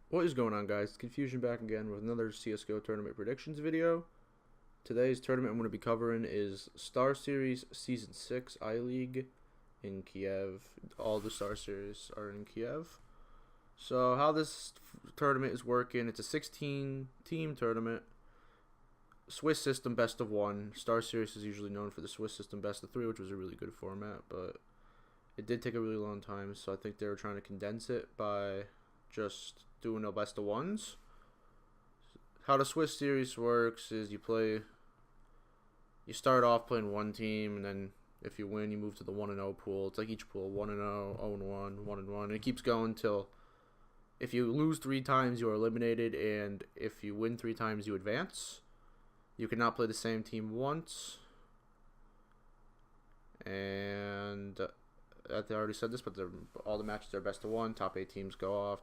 What is going on, guys? Confusion back again with another CSGO tournament predictions video. Today's tournament I'm going to be covering is StarSeries Season 6 I-League in Kiev. All the StarSeries are in Kiev. So how this tournament is working, it's a 16-team tournament. Swiss system best of one. StarSeries is usually known for the Swiss system best of three, which was a really good format, but it did take a really long time, so I think they were trying to condense it by just doing a best of ones. How the Swiss series works is you start off playing one team, and then if you win, you move to the 1-0 pool. It's like each pool 1-0, 0-1, 1-1, and it keeps going till if you lose 3 times, you are eliminated, and if you win 3 times, you advance. You cannot play the same team once, and I already said this, but all the matches are best of one. Top 8 teams go off.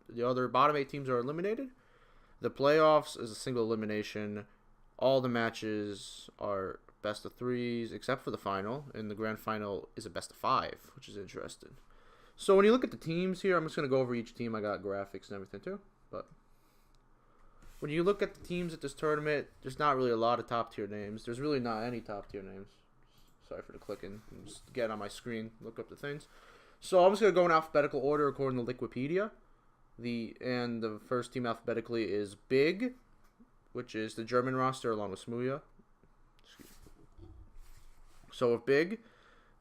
The bottom 8 teams are eliminated. The playoffs is a single elimination. All the matches are best of 3s except for the final, and the grand final is a best of 5, which is interesting. So when you look at the teams here, I'm just going to go over each team. I got graphics and everything too, but when you look at the teams at this tournament, there's not really a lot of top tier names. There's really not any top tier names. Sorry for the clicking. Just get on my screen, look up the things. So I'm just going to go in alphabetical order according to Wikipedia. The first team alphabetically is Big, which is the German roster along with Smuya. So with Big,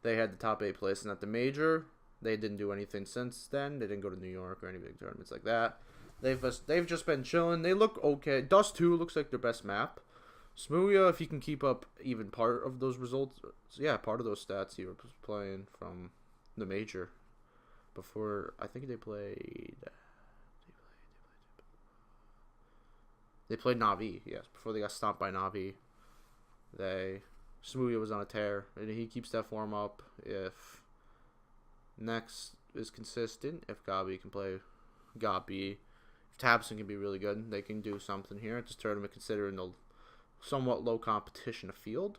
they had the top 8 placing at the major. They didn't do anything since then. They didn't go to New York or any big tournaments like that. They've just been chilling. They look okay. Dust 2 looks like their best map. Smuya, if he can keep up even part of those results, yeah, part of those stats he was playing from the major before. I think they played Na'Vi, yes, before they got stopped by Na'Vi. Smuya was on a tear, and he keeps that form up. If Next is consistent, if Gabi can play Gabi, if Tabson can be really good, they can do something here at this tournament considering the somewhat low competition of field.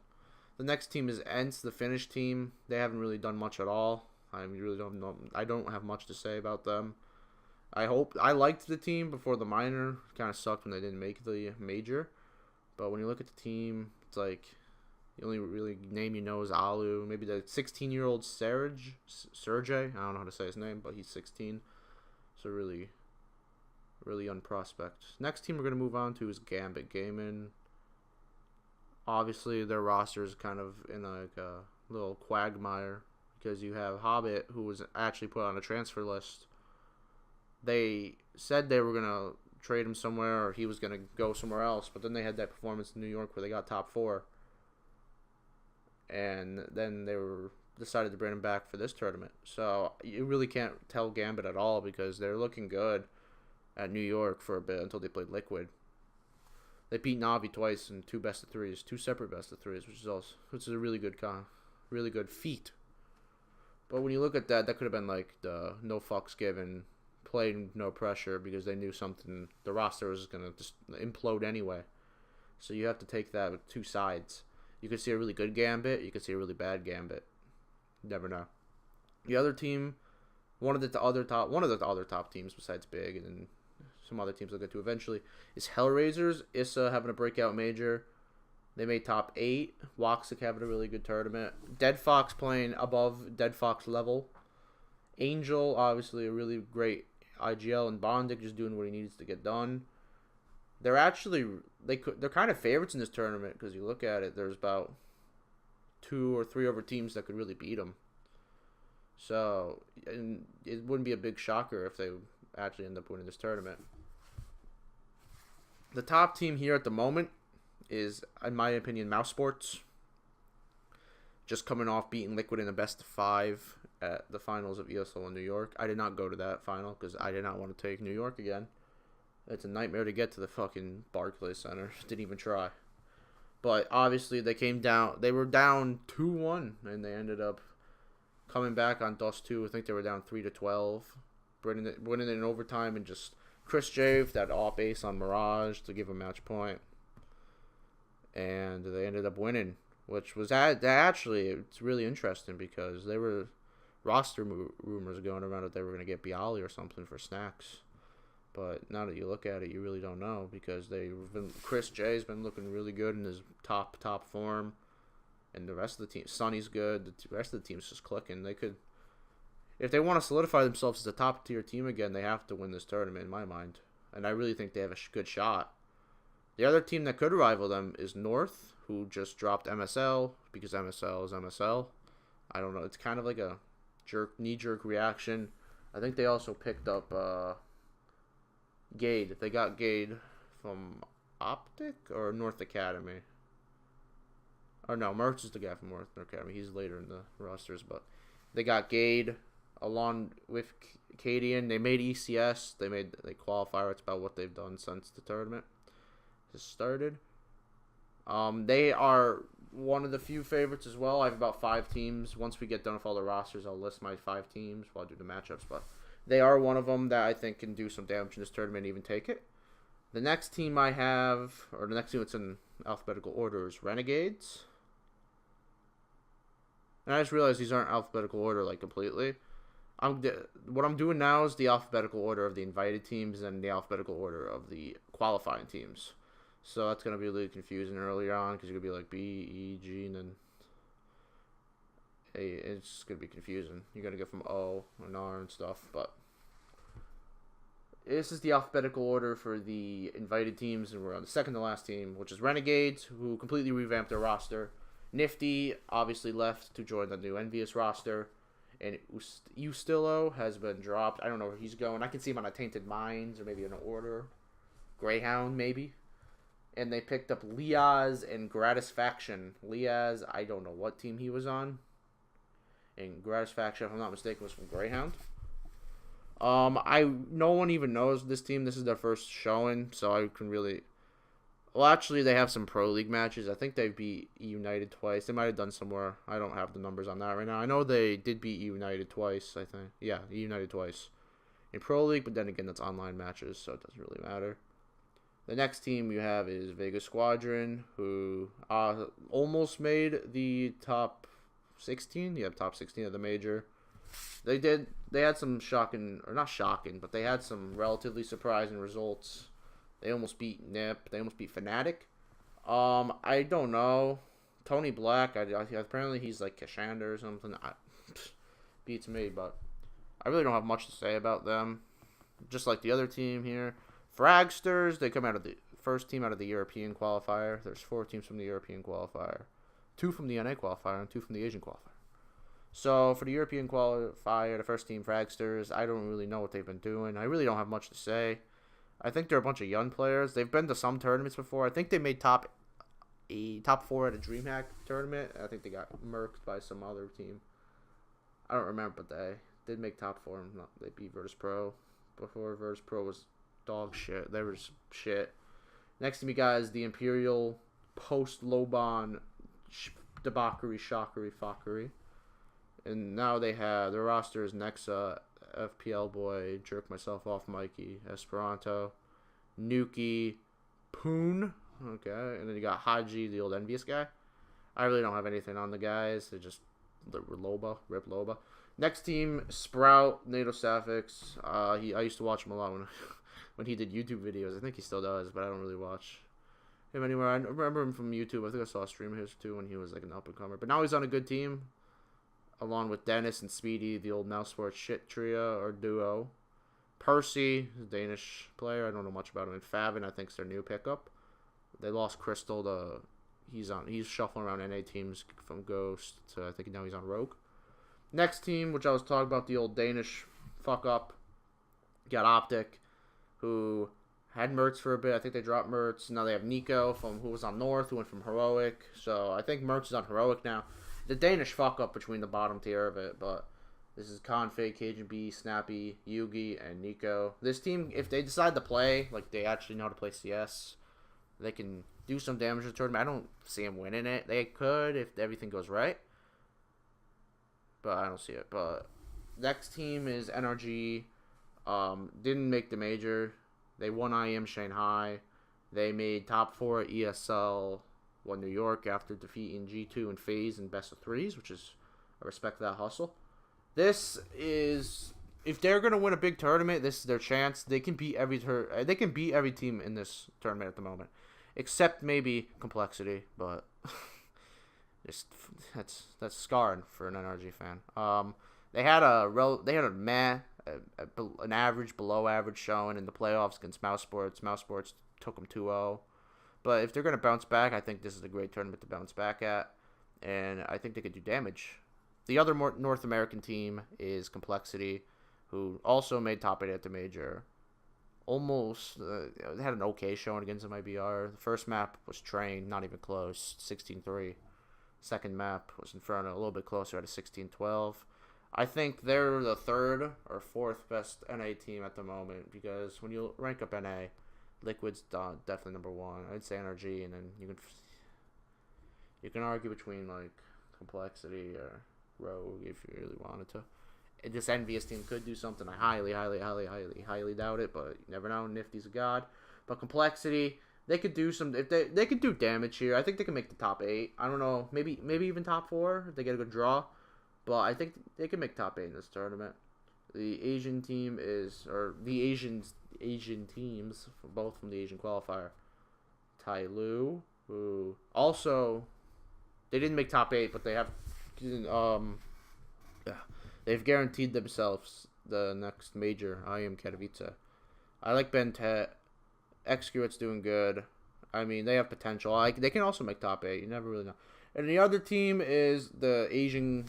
The next team is Ents, the Finnish team. They haven't really done much at all. I really don't know. I don't have much to say about them. I liked the team before the minor. Kind of sucked when they didn't make the major. But when you look at the team, it's like the only really name you know is Alu. Maybe the 16-year-old Sergey. I don't know how to say his name, but he's 16. So really young prospect. Next team we're going to move on to is Gambit Gaming. Obviously, their roster is kind of in like a little quagmire because you have Hobbit, who was actually put on a transfer list. They said they were going to trade him somewhere or he was going to go somewhere else, but then they had that performance in New York where they got top 4. And then they decided to bring him back for this tournament. So you really can't tell Gambit at all because they're looking good at New York for a bit until they played Liquid. They beat Na'Vi twice in 2 best of 3s, 2 separate best of 3s, which is a really good feat. But when you look at that, that could have been like the no fucks given, played no pressure because they knew something. The roster was going to just implode anyway. So you have to take that with 2 sides. You could see a really good Gambit, you could see a really bad Gambit. Never know. The other team, one of the other top teams besides Big, and then some other teams I'll get to eventually, is Hellraisers. Issa having a breakout major. They made top 8. Woxic having a really good tournament. Dead Fox playing above Dead Fox level. Angel, obviously a really great IGL, and Bondic just doing what he needs to get done. They're kind of favorites in this tournament because you look at it, there's about 2 or 3 other teams that could really beat them. So, and it wouldn't be a big shocker if they actually end up winning this tournament. The top team here at the moment is, in my opinion, Mouse Sports. Just coming off beating Liquid in a best of 5 at the finals of ESL in New York. I did not go to that final because I did not want to take New York again. It's a nightmare to get to the fucking Barclays Center. Didn't even try. But obviously they came down. They were down 2-1, and they ended up coming back on Dust 2. I think they were down 3-12, winning it in overtime, and just Chris Jave that off ace on Mirage to give a match point, and they ended up winning, which was actually it's really interesting because they were roster rumors going around that they were going to get Bialy or something for snacks. But now that you look at it, you really don't know because Chris J's been looking really good in his top form, and the rest of the team, Sonny's good. The rest of the team's just clicking. They could, if they want to solidify themselves as a top tier team again, they have to win this tournament in my mind, and I really think they have a good shot. The other team that could rival them is North, who just dropped MSL because MSL is MSL. I don't know. It's kind of like a knee-jerk reaction. I think they also picked up Gade. They got Gade from Optic or North Academy. Or no, Merch is the guy from North Academy. He's later in the rosters, but they got Gade along with Cadian. They made ECS. They qualify. It's about what they've done since the tournament has started. They are one of the few favorites as well. I have about 5 teams. Once we get done with all the rosters, I'll list my 5 teams while I do the matchups. But they are one of them that I think can do some damage in this tournament and even take it. The next team I have, or the next team that's in alphabetical order, is Renegades. And I just realized these aren't alphabetical order like completely. What I'm doing now is the alphabetical order of the invited teams and the alphabetical order of the qualifying teams. So that's going to be really confusing earlier on because you're going to be like B, E, G, and then A. It's going to be confusing. You're going to go from O and R and stuff. But this is the alphabetical order for the invited teams, and we're on the second to last team, which is Renegades, who completely revamped their roster. Nifty obviously left to join the new Envious roster. And Ustillo has been dropped. I don't know where he's going. I can see him on a Tainted Minds or maybe an Order. Greyhound, maybe. And they picked up Liaz and Gratisfaction. Liaz, I don't know what team he was on. And Gratisfaction, if I'm not mistaken, was from Greyhound. No one even knows this team. This is their first showing, so I can really... Well, actually, they have some Pro League matches. I think they beat E United twice. They might have done somewhere. I don't have the numbers on that right now. I know they did beat E United twice, I think. Yeah, E United twice in Pro League, but then again, that's online matches, so it doesn't really matter. The next team you have is Vegas Squadron, who almost made the top 16. Yeah, top 16 of the major. They had some shocking, or not shocking, but they had some relatively surprising results. They almost beat Nip. They almost beat Fnatic. I don't know. Tony Black, apparently he's like Kashander or something. Beats me, but I really don't have much to say about them. Just like the other team here. Fragsters, they come out of the first team out of the European qualifier. There's 4 teams from the European qualifier. 2 from the NA qualifier and 2 from the Asian qualifier. So for the European qualifier, the first team, Fragsters, I don't really know what they've been doing. I really don't have much to say. I think they're a bunch of young players. They've been to some tournaments before. I think they made top 4 at a DreamHack tournament. I think they got murked by some other team. I don't remember, but they did make top 4. They beat Virtus Pro before. Virtus Pro was dog shit. They were shit. Next to me, guys, the Imperial post-Lobon debauchery, shockery, fuckery. And now they have, their roster is Nexa, FPL Boy, Jerk Myself Off Mikey, Esperanto, Nuki, Poon, okay, and then you got Haji, the old Envious guy. I really don't have anything on the guys. They're just Loba, Rip Loba. Next team, Sprout, NATO Sapphics. I used to watch him a lot when he did YouTube videos. I think he still does, but I don't really watch him anymore. I remember him from YouTube. I think I saw a stream of his too when he was like an up-and-comer. But now he's on a good team, along with Dennis and Speedy, the old Mouse Sports shit trio or duo. Percy, a Danish player. I don't know much about him. And Favin, I think, is their new pickup. They lost Crystal to... He's shuffling around NA teams from Ghost to, I think now he's on Rogue. Next team, which I was talking about, the old Danish fuck-up, got Optic, who had Mertz for a bit. I think they dropped Mertz. Now they have Nico, who was on North, who went from Heroic. So I think Mertz is on Heroic now. The Danish fuck-up between the bottom tier of it, but this is Config, Cajun B, Snappy, Yugi, and Nico. This team, if they decide to play, like they actually know how to play CS, they can do some damage in the tournament. I don't see them winning it. They could if everything goes right, but I don't see it. But next team is NRG. Didn't make the major. They won IM Shanghai. They made top 4 at ESL, won New York after defeating G2 and FaZe in best of 3s, which is, I respect that hustle. This is if they're gonna win a big tournament, this is their chance. They can beat they can beat every team in this tournament at the moment, except maybe Complexity. But just that's scarring for an NRG fan. They had an average, below average showing in the playoffs against Mouse Sports. Mouse Sports took them 2-0. But if they're gonna bounce back, I think this is a great tournament to bounce back at, and I think they could do damage. The other North American team is Complexity, who also made top 8 at the major. Almost, they had an okay showing against MIBR. The first map was Train, not even close, 16-3. Second map was Inferno, a little bit closer at a 16-12. I think they're the third or fourth best NA team at the moment, because when you rank up NA, Liquid's definitely number one. I'd say NRG, and then you can argue between like Complexity or Rogue if you really wanted to. And this Envious team could do something. I highly doubt it, but you never know. Nifty's a god. But Complexity, they could do some. If they could do damage here, I think they can make the top 8. I don't know, maybe even top 4 if they get a good draw. But I think they can make top 8 in this tournament. The Asian team Asian teams, both from the Asian qualifier. Tai Lu, who also, they didn't make top 8, but they have, they've guaranteed themselves the next major. I am Katowice. I like Ben Tet. Xcurt's doing good. I mean, they have potential. They can also make top 8. You never really know. And the other team is the Asian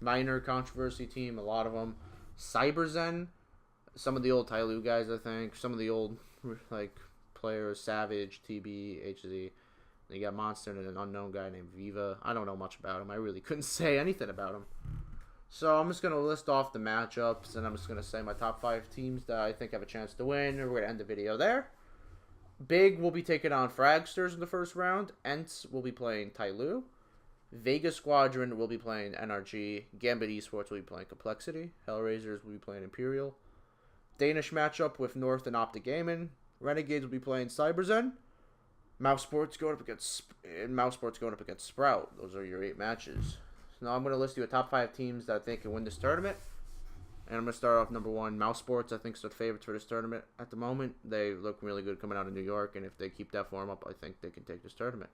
minor controversy team. A lot of them. CyberZen. Some of the old Tai Lu guys, I think. Some of the old players. Savage, TB, HZ. You got Monster and an unknown guy named Viva. I don't know much about him. I really couldn't say anything about him. So I'm just going to list off the matchups, and I'm just going to say my top 5 teams that I think have a chance to win, and we're going to end the video there. Big will be taking on Fragsters in the first round. Ents will be playing Tai Lu. Vega Squadron will be playing NRG. Gambit Esports will be playing Complexity. Hellraisers will be playing Imperial. Danish matchup with North and Optic Gaming. Renegades will be playing CyberZen. Mouse Sports going up against Sprout. Those are your 8 matches. So now I'm going to list you a top 5 teams that I think can win this tournament. And I'm going to start off number 1. Mouse Sports, I think, is the favorites for this tournament at the moment. They look really good coming out of New York, and if they keep that form up, I think they can take this tournament.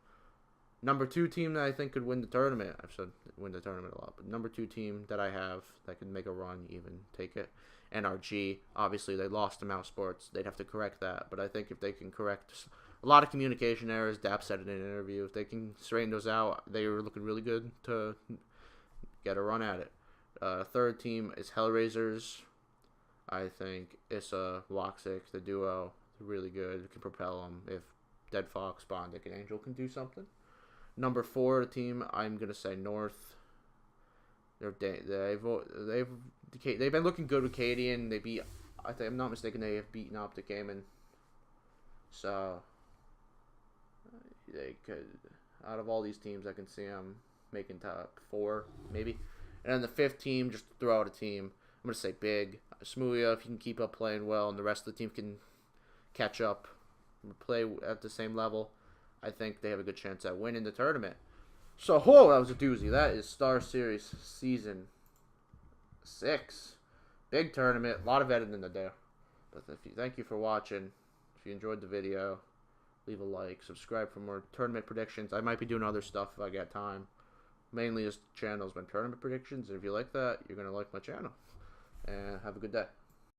Number 2 team that I think could win the tournament. I've said win the tournament a lot, but number 2 team that I have that could make a run, even take it. NRG. Obviously, they lost to Mouse Sports. They'd have to correct that, but I think if they can correct a lot of communication errors, Dap said in an interview, if they can straighten those out, they were looking really good to get a run at it. Third team is Hellraisers. I think Issa, Loxic, the duo, really good. Can propel them. If Dead Fox, Bond, Dick, and Angel can do something. Number 4 team, I'm gonna say North. They've been looking good with Cadian. They beat, I think I'm not mistaken, they have beaten Optic Gaming. So they could, out of all these teams, I can see them making top 4 maybe. And then the 5th team, just to throw out a team, I'm going to say Big. Smooya, if he can keep up playing well and the rest of the team can catch up and play at the same level, I think they have a good chance at winning the tournament. So, that was a doozy. That is StarSeries Season 6. Big tournament. A lot of editing to do. But thank you for watching. If you enjoyed the video, leave a like. Subscribe for more tournament predictions. I might be doing other stuff if I got time. Mainly this channel has been tournament predictions, and if you like that, you're going to like my channel. And have a good day.